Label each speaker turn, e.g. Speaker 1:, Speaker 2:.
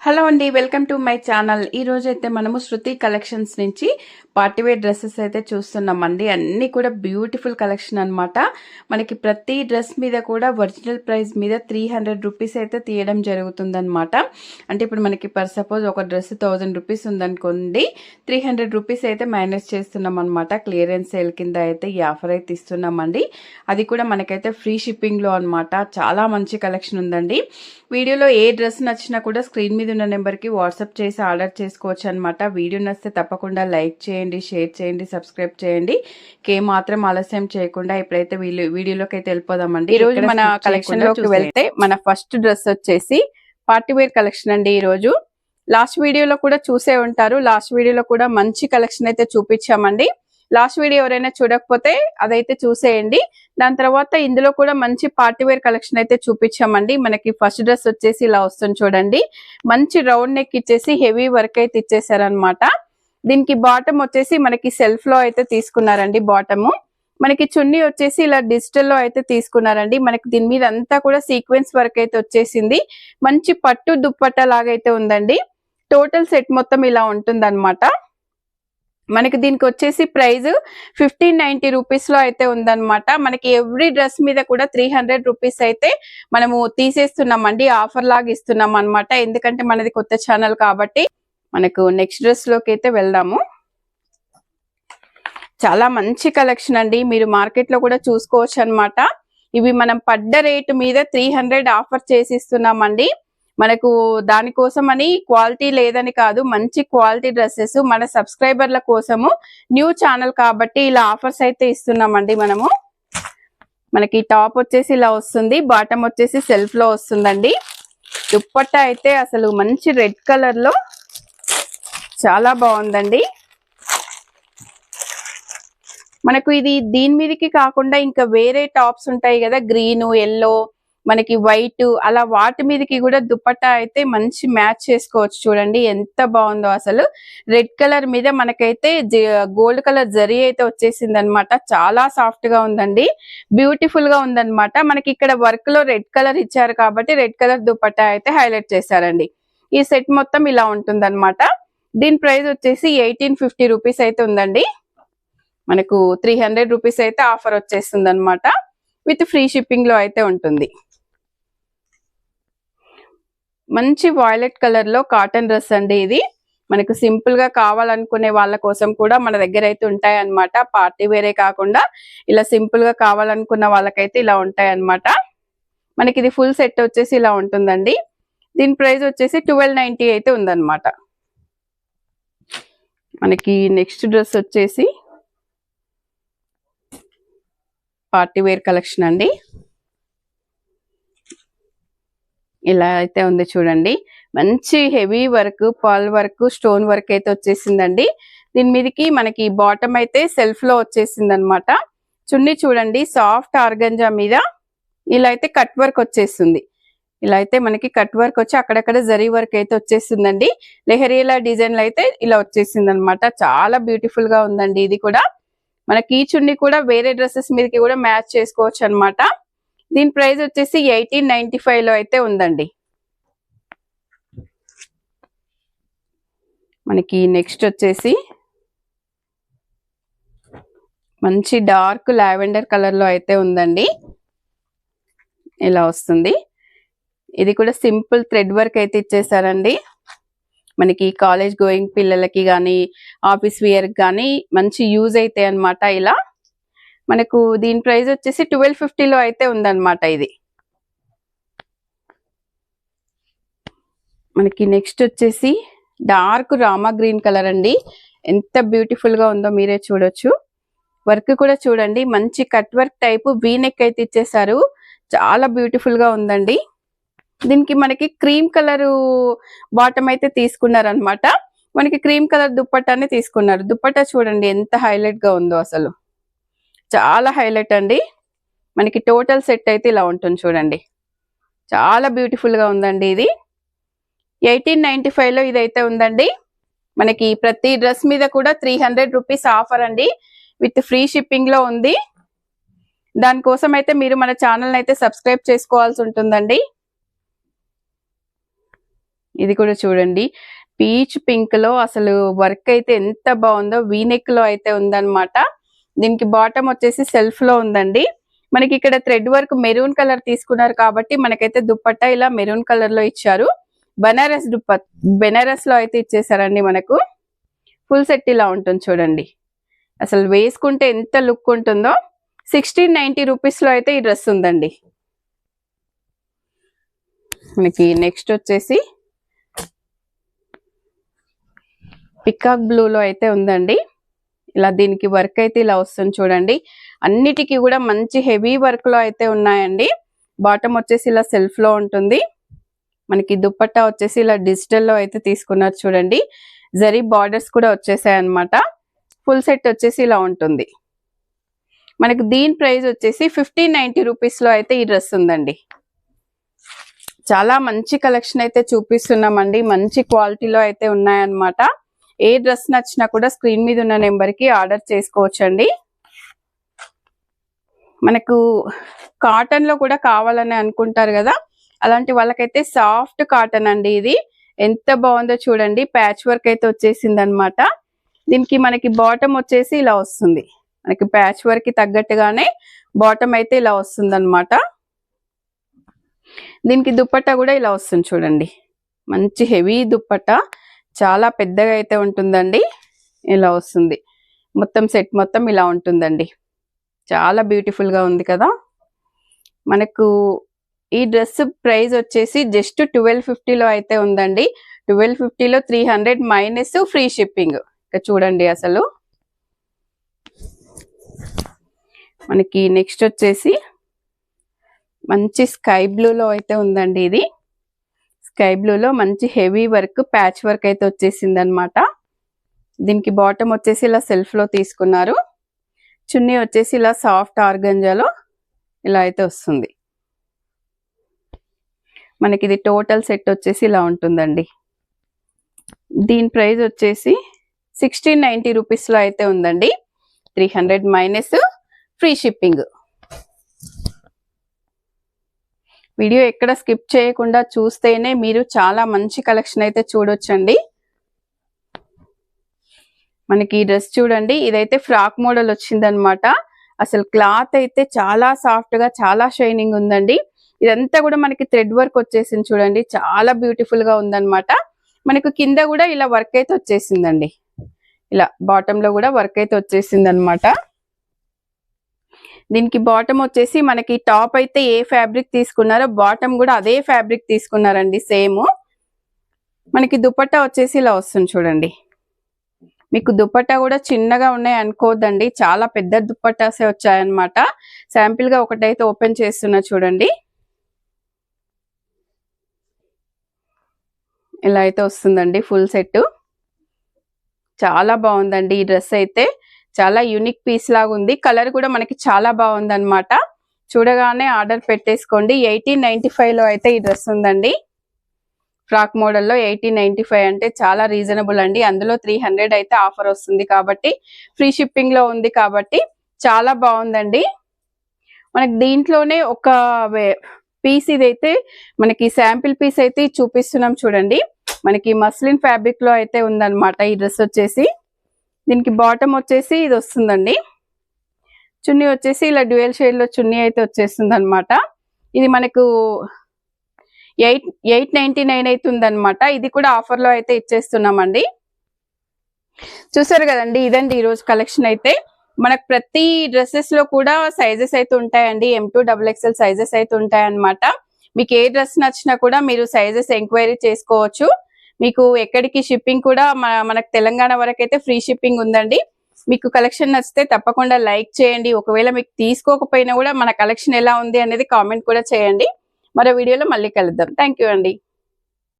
Speaker 1: Hello అండి, welcome to my channel. ఈ రోజు అయితే మనము శృతి కలెక్షన్స్ నుంచి పార్టీవేర్ డ్రెస్సెస్ అయితే చూస్తున్నామండి. అన్నీ కూడా బ్యూటిఫుల్ కలెక్షన్ అనమాట. మనకి ప్రతి డ్రెస్ మీద కూడా ఒరిజినల్ ప్రైస్ మీద 300 రూపీస్ అయితే తీయడం జరుగుతుందన్నమాట. అంటే ఇప్పుడు మనకి పర్ సపోజ్ ఒక డ్రెస్ 1000 రూపీస్ ఉందనుకోండి, 300 రూపీస్ అయితే మైనస్ చేస్తున్నాం అనమాట. క్లియరెన్స్ సేల్ కింద అయితే ఈ ఆఫర్ అయితే ఇస్తున్నామండి. అది కూడా మనకైతే ఫ్రీ షిప్పింగ్లో అనమాట. చాలా మంచి కలెక్షన్ ఉందండి. వీడియోలో ఏ డ్రెస్ నచ్చినా కూడా స్క్రీన్ మీద ఉన్న నెంబర్కి వాట్సాప్ చేసి ఆర్డర్ చేసుకోవచ్చు అనమాట. వీడియో నచ్చితే తప్పకుండా లైక్ చేయండి, షేర్ చేయండి, సబ్స్క్రైబ్ చేయండి. మాత్రం ఆలస్యం చేయకుండా ఇప్పుడైతే వీడియోలోకి అయితే వెళ్ళిపోదామండి. ఈ రోజు మన కలెక్షన్ లోకి వెళ్తే మన ఫస్ట్ డ్రెస్ వచ్చేసి పార్టీవేర్ కలెక్షన్ అండి. ఈ రోజు లాస్ట్ వీడియోలో కూడా చూసే ఉంటారు. లాస్ట్ వీడియోలో కూడా మంచి కలెక్షన్ అయితే చూపించామండి. లాస్ట్ వీడియో ఎవరైనా చూడకపోతే అదైతే చూసేయండి. దాని తర్వాత ఇందులో కూడా మంచి పార్టీవేర్ కలెక్షన్ అయితే చూపించామండి. మనకి ఫస్ట్ డ్రెస్ వచ్చేసి ఇలా వస్తుంది చూడండి. మంచి రౌండ్ నెక్ ఇచ్చేసి హెవీ వర్క్ అయితే ఇచ్చేసారనమాట. దీనికి బాటమ్ వచ్చేసి మనకి సెల్ఫ్ లో అయితే తీసుకున్నారండి. బాటమ్ మనకి చున్నీ వచ్చేసి ఇలా డిజిటల్ లో అయితే తీసుకున్నారండి. మనకి దీని మీద అంతా కూడా సీక్వెన్స్ వర్క్ అయితే వచ్చేసింది. మంచి పట్టు దుప్పట్టా లాగైతే ఉందండి. టోటల్ సెట్ మొత్తం ఇలా ఉంటుంది అనమాట. మనకి దీనికి వచ్చేసి ప్రైస్ 1590 రూపీస్ లో అయితే ఉందన్నమాట. మనకి ఎవ్రీ డ్రెస్ మీద కూడా 300 రూపీస్ అయితే మనము తీసేస్తున్నామండి. ఆఫర్ లాగా ఇస్తున్నాం అనమాట. ఎందుకంటే మనది కొత్త ఛానల్ కాబట్టి. మనకు నెక్స్ట్ డ్రెస్ లోకి అయితే వెళ్దాము. చాలా మంచి కలెక్షన్ అండి. మీరు మార్కెట్ లో కూడా చూసుకోవచ్చు అనమాట. ఇవి మనం పడ్డ రేటు మీద 300 ఆఫర్ చేసి ఇస్తున్నామండి. మనకు దానికోసం అని క్వాలిటీ లేదని కాదు, మంచి క్వాలిటీ డ్రెస్సెస్ మన సబ్స్క్రైబర్ల కోసము న్యూ ఛానల్ కాబట్టి ఇలా ఆఫర్స్ అయితే ఇస్తున్నామండి. మనకి టాప్ వచ్చేసి ఇలా వస్తుంది, బాటమ్ వచ్చేసి సెల్ఫ్ లో వస్తుందండి. దుప్పట్టా అయితే అసలు మంచి రెడ్ కలర్ లో చాలా బాగుందండి. మనకు ఇది దీని మీదకి కాకుండా ఇంకా వేరే టాప్స్ ఉంటాయి కదా, గ్రీన్, ఎల్లో, మనకి వైట్, అలా వాటి మీదకి కూడా దుపట్టా అయితే మంచి మ్యాచ్ చేసుకోవచ్చు. చూడండి ఎంత బాగుందో అసలు. రెడ్ కలర్ మీద మనకైతే గోల్డ్ కలర్ జరీ అయితే వచ్చేసింది అనమాట. చాలా సాఫ్ట్ గా ఉందండి, బ్యూటిఫుల్ గా ఉందన్నమాట. మనకి ఇక్కడ వర్క్ లో రెడ్ కలర్ ఇచ్చారు కాబట్టి రెడ్ కలర్ దుపట్టా అయితే హైలైట్ చేశారండి. ఈ సెట్ మొత్తం ఇలా ఉంటుంది అనమాట. దీని ప్రైస్ వచ్చేసి 1850 రూపీస్ అయితే ఉందండి. మనకు 300 రూపీస్ అయితే ఆఫర్ వచ్చేస్తుంది అనమాట. విత్ ఫ్రీ షిప్పింగ్ లో అయితే ఉంటుంది. మంచి వాయిలెట్ కలర్ లో కాటన్ డ్రెస్ అండి. ఇది మనకు సింపుల్ గా కావాలనుకునే వాళ్ళ కోసం కూడా మన దగ్గర అయితే ఉంటాయి అనమాట. పార్టీ వేరే కాకుండా ఇలా సింపుల్ గా కావాలనుకున్న వాళ్ళకైతే ఇలా ఉంటాయి అనమాట. మనకి ఇది ఫుల్ సెట్ వచ్చేసి ఇలా ఉంటుందండి. దీని ప్రైస్ వచ్చేసి 1290 అయితే ఉందన్నమాట. మనకి నెక్స్ట్ డ్రెస్ వచ్చేసి పార్టీ వేర్ కలెక్షన్ అండి. ఇలా అయితే ఉంది చూడండి. మంచి హెవీ వర్క్, పాల్ వర్క్, స్టోన్ వర్క్ అయితే వచ్చేసిందండి. దీని మీదకి మనకి బాటమ్ అయితే సెల్ఫ్ లో వచ్చేసింది అనమాట. చున్నీ చూడండి, సాఫ్ట్ ఆర్గంజా మీద ఇలా అయితే కట్ వర్క్ వచ్చేస్తుంది. ఇలా అయితే మనకి కట్ వర్క్ వచ్చి అక్కడక్కడ జరీ వర్క్ అయితే వచ్చేసిందండి. లెహరియలా డిజైన్లు అయితే ఇలా వచ్చేసింది అనమాట. చాలా బ్యూటిఫుల్ గా ఉందండి. ఇది కూడా మనకి ఈ చున్నీ కూడా వేరే డ్రెస్సెస్ మీదకి కూడా మ్యాచ్ చేసుకోవచ్చు అనమాట. దీని ప్రైస్ వచ్చేసి 1895 లో అయితే ఉందండి. మనకి నెక్స్ట్ వచ్చేసి మంచి డార్క్ లావెండర్ కలర్ లో అయితే ఉందండి. ఇలా వస్తుంది. ఇది కూడా సింపుల్ థ్రెడ్ వర్క్ అయితే ఇచ్చేసారండి. మనకి కాలేజ్ గోయింగ్ పిల్లలకి కానీ ఆఫీస్ వేర్ కానీ మంచి యూజ్ అయితే అనమాట. ఇలా మనకు దీని ప్రైస్ వచ్చేసి 1250 లో అయితే ఉందన్నమాట. ఇది మనకి నెక్స్ట్ వచ్చేసి డార్క్ రామా గ్రీన్ కలర్ అండి. ఎంత బ్యూటిఫుల్ గా ఉందో మీరే చూడొచ్చు. వర్క్ కూడా చూడండి, మంచి cut work type V neck అయితే ఇచ్చేసారు. చాలా బ్యూటిఫుల్ గా ఉందండి. దీనికి మనకి క్రీమ్ కలర్ బాటమ్ అయితే తీసుకున్నారు అనమాట. మనకి క్రీమ్ కలర్ దుప్పట్టానే తీసుకున్నారు. దుప్పట్టా చూడండి ఎంత హైలైట్ గా ఉందో అసలు. చాలా హైలైట్ అండి. మనకి టోటల్ సెట్ అయితే ఇలా ఉంటుంది చూడండి. చాలా బ్యూటిఫుల్ గా ఉందండి. ఇది 1895 లో ఇదైతే ఉందండి. మనకి ప్రతి డ్రెస్ మీద కూడా 300 రూపీస్ ఆఫర్ అండి. విత్ ఫ్రీ షిప్పింగ్ లో ఉంది. దానికోసం అయితే మీరు మన ఛానల్ అయితే సబ్స్క్రైబ్ చేసుకోవాల్సి ఉంటుందండి. ఇది కూడా చూడండి, పీచ్ పింక్ లో అసలు వర్క్ అయితే ఎంత బాగుందో, వీనెక్ లో అయితే ఉందన్నమాట. దీనికి బాటమ్ వచ్చేసి సెల్ఫ్ లో ఉందండి. మనకి ఇక్కడ థ్రెడ్ వర్క్ మెరూన్ కలర్ తీసుకున్నారు కాబట్టి మనకైతే దుప్పట్టా ఇలా మెరూన్ కలర్ లో ఇచ్చారు. బనారస్ బెనారస్ లో అయితే ఇచ్చేసారండి. మనకు ఫుల్ సెట్ ఇలా ఉంటుంది చూడండి. అసలు వేసుకుంటే ఎంత లుక్ ఉంటుందో. 1690 రూపీస్ లో అయితే ఈ డ్రెస్ ఉందండి. మనకి నెక్స్ట్ వచ్చేసి పికాక్ బ్లూ లో అయితే ఉందండి. ఇలా దీనికి వర్క్ అయితే ఇలా వస్తుంది చూడండి. అన్నిటికీ కూడా మంచి హెవీ వర్క్ లో అయితే ఉన్నాయండి. బాటమ్ వచ్చేసి ఇలా సెల్ఫ్ లో ఉంటుంది. మనకి దుప్పట్టా వచ్చేసి ఇలా డిజిటల్ లో అయితే తీసుకున్నారు చూడండి. జరీ బార్డర్స్ కూడా వచ్చేసాయి అన్నమాట. ఫుల్ సెట్ వచ్చేసి ఇలా ఉంటుంది. మనకి దీని ప్రైస్ వచ్చేసి 1590 రూపీస్ లో అయితే ఈ డ్రెస్ ఉందండి. చాలా మంచి కలెక్షన్ అయితే చూపిస్తున్నామండి. మంచి క్వాలిటీలో అయితే ఉన్నాయన్నమాట. ఏ డ్రెస్ నచ్చినా కూడా స్క్రీన్ మీద ఉన్న నెంబర్ కి ఆర్డర్ చేసుకోవచ్చండి. మనకు కాటన్ లో కూడా కావాలని అనుకుంటారు కదా, అలాంటి వాళ్ళకైతే సాఫ్ట్ కాటన్ అండి. ఇది ఎంత బాగుందో చూడండి. ప్యాచ్ వర్క్ అయితే వచ్చేసింది అనమాట. దీనికి మనకి బాటమ్ వచ్చేసి ఇలా వస్తుంది. మనకి ప్యాచ్ వర్క్ కి తగ్గట్టుగానే బాటమ్ అయితే ఇలా వస్తుంది అనమాట. దీనికి దుప్పట్టా కూడా ఇలా వస్తుంది చూడండి. మంచి హెవీ దుప్పట్టా, చాలా పెద్దగా అయితే ఉంటుందండి. ఇలా వస్తుంది. మొత్తం సెట్ మొత్తం ఇలా ఉంటుందండి. చాలా బ్యూటిఫుల్ గా ఉంది కదా. మనకు ఈ డ్రెస్ ప్రైస్ వచ్చేసి జస్ట్ 1250 లో అయితే ఉందండి. 1250 లో 300 మైనస్ ఫ్రీ షిప్పింగ్. ఇక చూడండి అసలు. మనకి నెక్స్ట్ వచ్చేసి మంచి స్కై బ్లూ లో అయితే ఉందండి. ఇది స్కై బ్లూ లో మంచి హెవీ వర్క్ ప్యాచ్ వర్క్ అయితే వచ్చేసింది అనమాట. దీనికి బాటమ్ వచ్చేసి ఇలా సెల్ఫ్ లో తీసుకున్నారు. చున్నీ వచ్చేసి ఇలా సాఫ్ట్ ఆర్గంజాలో ఇలా అయితే వస్తుంది. మనకి ఇది టోటల్ సెట్ వచ్చేసి ఇలా ఉంటుందండి. దీని ప్రైస్ వచ్చేసి 1690 రూపీస్ లో అయితే ఉందండి. 300 మైనస్ ఫ్రీ షిప్పింగ్. వీడియో ఎక్కడ స్కిప్ చేయకుండా చూస్తేనే మీరు చాలా మంచి కలెక్షన్ అయితే చూడొచ్చండి. మనకి ఈ డ్రెస్ చూడండి, ఇదైతే ఫ్రాక్ మోడల్ వచ్చిందనమాట. అసలు క్లాత్ అయితే చాలా సాఫ్ట్ గా చాలా షైనింగ్ ఉందండి. ఇదంతా కూడా మనకి థ్రెడ్ వర్క్ వచ్చేసింది చూడండి. చాలా బ్యూటిఫుల్ గా ఉందన్నమాట. మనకు కింద కూడా ఇలా వర్క్ అయితే వచ్చేసిందండి. ఇలా బాటమ్ లో కూడా వర్క్ అయితే వచ్చేసింది అనమాట. దీనికి బాటమ్ వచ్చేసి మనకి టాప్ అయితే ఏ ఫ్యాబ్రిక్ తీసుకున్నారో బాటమ్ కూడా అదే ఫ్యాబ్రిక్ తీసుకున్నారండి సేమ్. మనకి దుపట్టా వచ్చేసి ఇలా వస్తుంది చూడండి. మీకు దుపట్టా కూడా చిన్నగా ఉన్నాయి అనుకోవద్దండి, చాలా పెద్ద దుపట్టాసే వచ్చాయన్నమాట. శాంపిల్ గా ఒకటైతే ఓపెన్ చేస్తున్నా చూడండి. ఇలా అయితే వస్తుందండి ఫుల్ సెట్. చాలా బాగుందండి ఈ డ్రెస్ అయితే. చాలా యూనిక్ పీస్ లాగా ఉంది. కలర్ కూడా మనకి చాలా బాగుంది అనమాట. చూడగానే ఆర్డర్ పెట్టేసుకోండి. 1895 లో అయితే ఈ డ్రెస్ ఉందండి. ఫ్రాక్ మోడల్లో 1895 అంటే చాలా రీజనబుల్ అండి. అందులో 300 అయితే ఆఫర్ వస్తుంది కాబట్టి, ఫ్రీ షిప్పింగ్ లో ఉంది కాబట్టి చాలా బాగుందండి. మనకి దీంట్లోనే ఒక పీస్ ఇదైతే మనకి శాంపిల్ పీస్ అయితే చూపిస్తున్నాం చూడండి. మనకి మస్లిన్ ఫ్యాబ్రిక్ లో అయితే ఉందన్నమాట ఈ డ్రెస్ వచ్చేసి. దీనికి బాటమ్ వచ్చేసి ఇది వస్తుందండి. చున్నీ వచ్చేసి ఇలా డ్యూయల్ షేడ్ లో చున్నీ అయితే వచ్చేస్తుంది అనమాట. ఇది మనకు 899 అయితే ఉందన్నమాట. ఇది కూడా ఆఫర్ లో అయితే ఇచ్చేస్తున్నామండి. చూసారు కదండి, ఇదండి ఈ రోజు కలెక్షన్ అయితే. మనకు ప్రతి డ్రెస్సెస్ లో కూడా సైజెస్ అయితే ఉంటాయండి. M2 XXL సైజెస్ అయితే ఉంటాయన్నమాట. మీకు ఏ డ్రెస్ నచ్చినా కూడా మీరు సైజెస్ ఎంక్వైరీ చేసుకోవచ్చు. మీకు ఎక్కడికి షిప్పింగ్ కూడా మనకు తెలంగాణ వరకు అయితే ఫ్రీ షిప్పింగ్ ఉందండి. మీకు కలెక్షన్ నచ్చితే తప్పకుండా లైక్ చేయండి. ఒకవేళ మీకు తీసుకోకపోయినా కూడా మన కలెక్షన్ ఎలా ఉంది అనేది కామెంట్ కూడా చేయండి. మరో వీడియోలో మళ్ళీ కలుద్దాం. థ్యాంక్ యూ అండి.